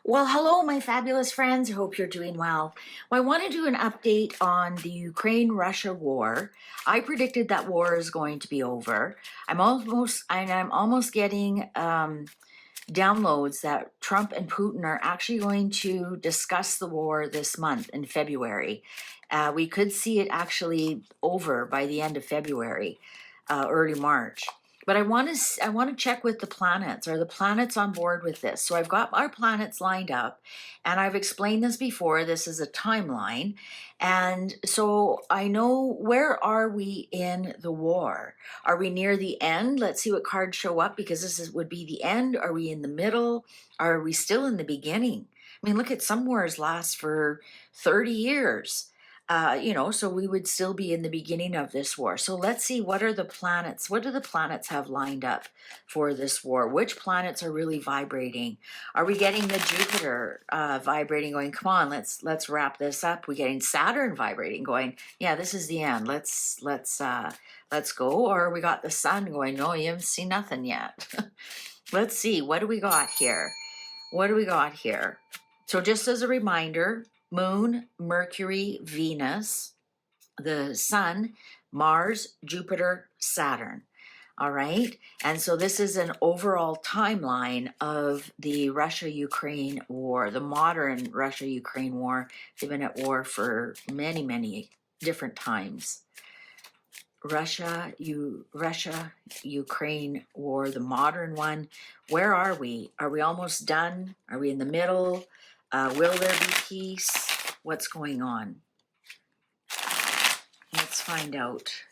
Well, hello, my fabulous friends. I hope you're doing well. Well, I want to do an update on the Ukraine-Russia war. I predicted that war is going to be over. I'm almost getting downloads that Trump and Putin are actually going to discuss the war this month in February. We could see it actually over by the end of February, early March. But I want to check with the planets. Are the planets on board with this? So I've got our planets lined up, and I've explained this before. This is a timeline, and so I know where are we in the war. Are we near the end? Let's see what cards show up, because would be the end. Are we in the middle? Are we still in the beginning? I mean, look at some wars last for 30 years. So we would still be in the beginning of this war. So let's see, what are the planets? What do the planets have lined up for this war? Which planets are really vibrating? Are we getting the Jupiter vibrating, going, come on, let's wrap this up? We're getting Saturn vibrating, going, yeah, this is the end. Let's go. Or we got the Sun going, no, you haven't seen nothing yet. Let's see, what do we got here? What do we got here? So just as a reminder, Moon, Mercury, Venus, the Sun, Mars, Jupiter, Saturn. All right. And so this is an overall timeline of the Russia-Ukraine war, the modern Russia-Ukraine war. They've been at war for many, many different times. Russia-Ukraine war, the modern one. Where are we? Are we almost done? Are we in the middle? Will there be peace? What's going on? Let's find out.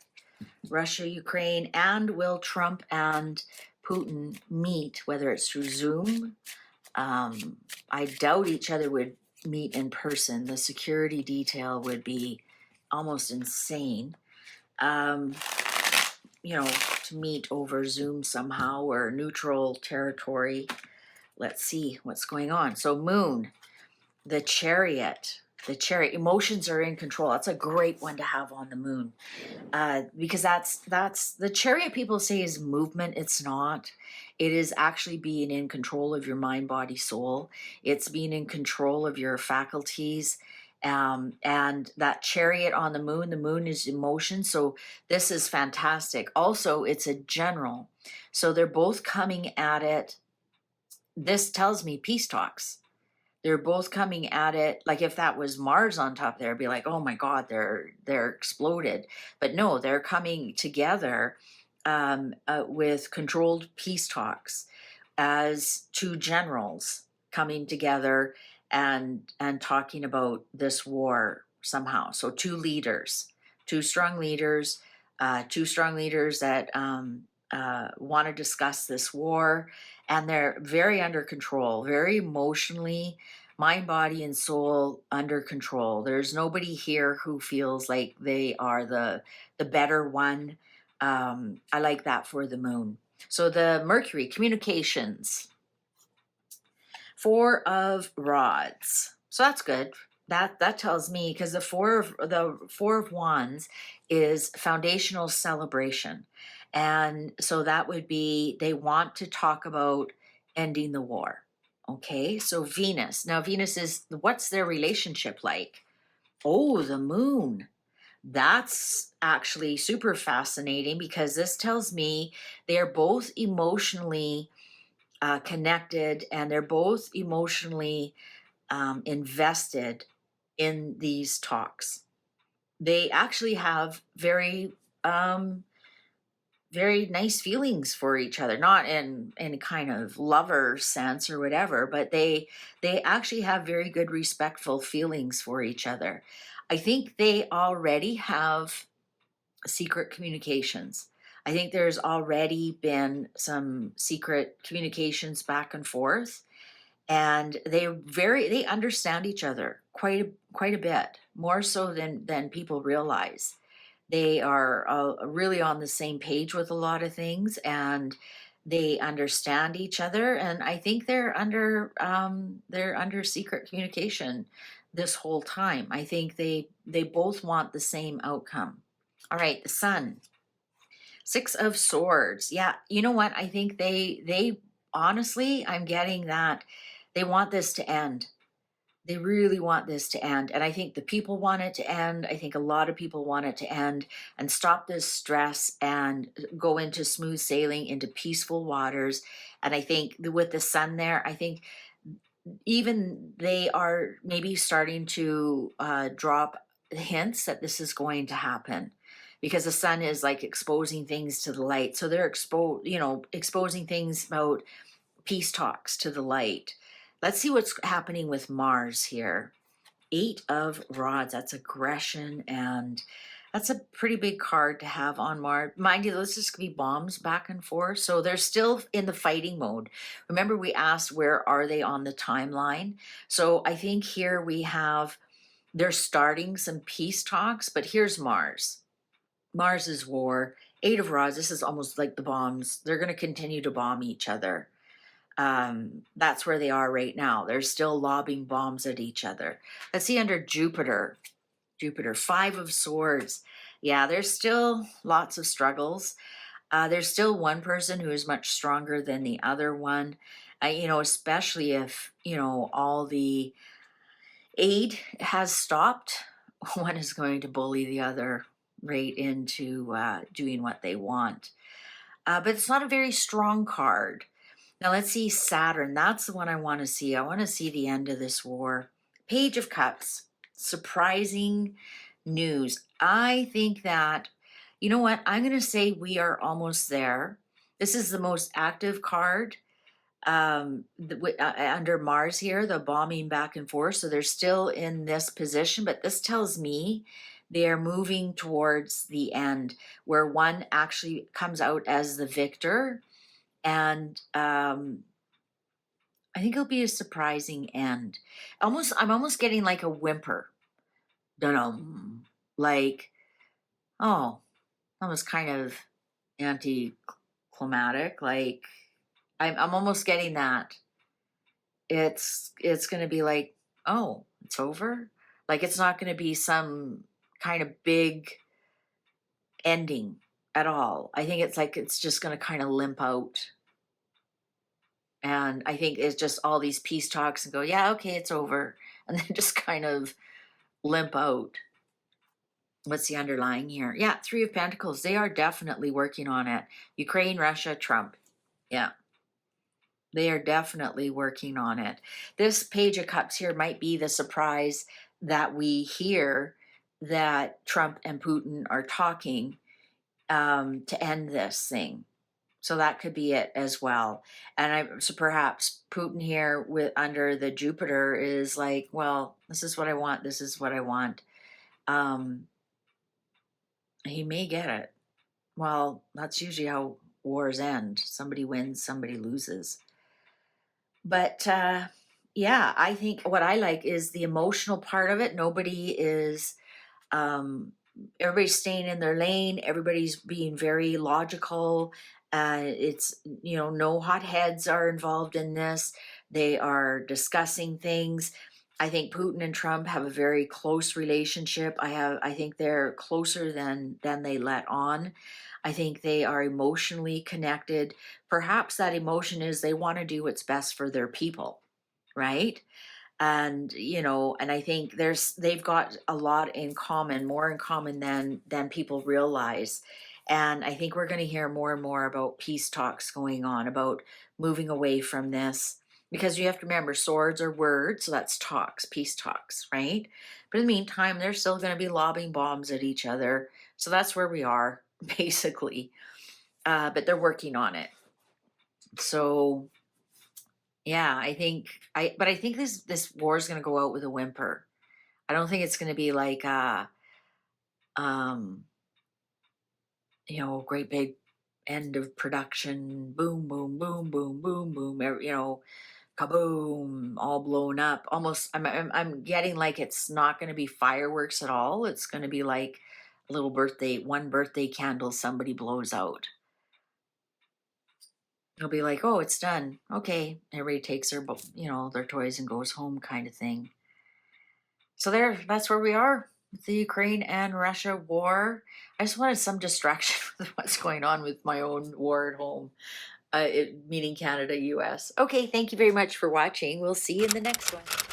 Russia, Ukraine, and will Trump and Putin meet, whether it's through Zoom? I doubt each other would meet in person. The security detail would be almost insane. To meet over Zoom somehow, or neutral territory. Let's see what's going on. So Moon, the chariot, emotions are in control. That's a great one to have on the Moon, because that's the chariot. People say is movement. It's not. It is actually being in control of your mind, body, soul. It's being in control of your faculties. And that chariot on the moon is emotion. So this is fantastic. Also, it's a general. So they're both coming at it. This tells me peace talks. They're both coming at it. Like if that was Mars on top there, it'd be like, oh my God, they're exploded. But no, they're coming together with controlled peace talks as two generals coming together and talking about this war somehow. So two strong leaders that want to discuss this war, and they're very under control, very emotionally, mind, body, and soul under control. There's nobody here who feels like they are the better one. I like that for the Moon. So the Mercury, communications. Four of Rods. So that's good. That tells me, because the four of Wands is foundational celebration. And so that would be, they want to talk about ending the war. Okay, so Venus. Now Venus is, what's their relationship like? Oh, the Moon. That's actually super fascinating, because this tells me they're both emotionally connected, and they're both emotionally invested in these talks. They actually have very nice feelings for each other, not in any kind of lover sense or whatever, but they actually have very good, respectful feelings for each other. I think they already have secret communications. I think there's already been some secret communications back and forth, and they understand each other quite a bit, more so than people realize. They are really on the same page with a lot of things, and they understand each other. And I think they're under secret communication this whole time. I think they both want the same outcome. All right, the Sun. Six of Swords. Yeah, you know what? I think they honestly, I'm getting that They want this to end. They really want this to end. And I think the people want it to end. I think a lot of people want it to end and stop this stress and go into smooth sailing, into peaceful waters. And I think with the sun there, I think even they are maybe starting to drop hints that this is going to happen because the sun is like exposing things to the light. So they're exposing things about peace talks to the light. Let's see what's happening with Mars here. 8 of Rods, that's aggression, and that's a pretty big card to have on Mars. Mind you, this is going to be bombs back and forth, so they're still in the fighting mode. Remember, we asked where are they on the timeline? So I think here we have, they're starting some peace talks, but here's Mars. Mars is war. 8 of Rods, this is almost like the bombs. They're going to continue to bomb each other. That's where they are right now. They're still lobbing bombs at each other. Let's see under Jupiter. Jupiter, 5 of Swords. Yeah, there's still lots of struggles. There's still one person who is much stronger than the other one. Especially if, all the aid has stopped, one is going to bully the other right into doing what they want. But it's not a very strong card. Now let's see Saturn. That's the one I want to see. I want to see the end of this war. Page of Cups. Surprising news. I think that, you know what? I'm going to say we are almost there. This is the most active card under Mars here, the bombing back and forth. So they're still in this position, but this tells me they are moving towards the end where one actually comes out as the victor. And I think it'll be a surprising end. I'm almost getting like a whimper. Dun like, oh, that was kind of anticlimactic. Like, I'm almost getting that. It's gonna be like, oh, it's over. Like it's not gonna be some kind of big ending at all. I think it's like it's just gonna kind of limp out. And I think it's just all these peace talks and go, yeah, okay, it's over. And then just kind of limp out. What's the underlying here? Yeah, 3 of Pentacles. They are definitely working on it. Ukraine, Russia, Trump. Yeah. They are definitely working on it. This Page of Cups here might be the surprise that we hear that Trump and Putin are talking to end this thing. So that could be it as well. And so perhaps Putin here with under the Jupiter is like, well, this is what I want. This is what I want. He may get it. Well, that's usually how wars end. Somebody wins, somebody loses. But yeah, I think what I like is the emotional part of it. Nobody is, everybody's staying in their lane. Everybody's being very logical. It's, no hot heads are involved in this. They are discussing things. I think Putin and Trump have a very close relationship. I think they're closer than they let on. I think they are emotionally connected. Perhaps that emotion is they want to do what's best for their people, right? And and I think they've got a lot in common, more in common than people realize. And I think we're going to hear more and more about peace talks going on, about moving away from this. Because you have to remember, swords are words, so that's talks, peace talks, right? But in the meantime, they're still going to be lobbing bombs at each other. So that's where we are, basically. But they're working on it. So yeah, I think this war is going to go out with a whimper. I don't think it's going to be like great big end of production, boom, boom, boom, boom, boom, boom, kaboom, all blown up. Almost, I'm getting like it's not going to be fireworks at all. It's going to be like a little one birthday candle somebody blows out. It'll be like, oh, it's done. Okay, everybody takes their toys and goes home, kind of thing. So that's where we are with the Ukraine and Russia war. I just wanted some distraction with what's going on with my own war at home. meaning Canada, US. Okay, thank you very much for watching. We'll see you in the next one.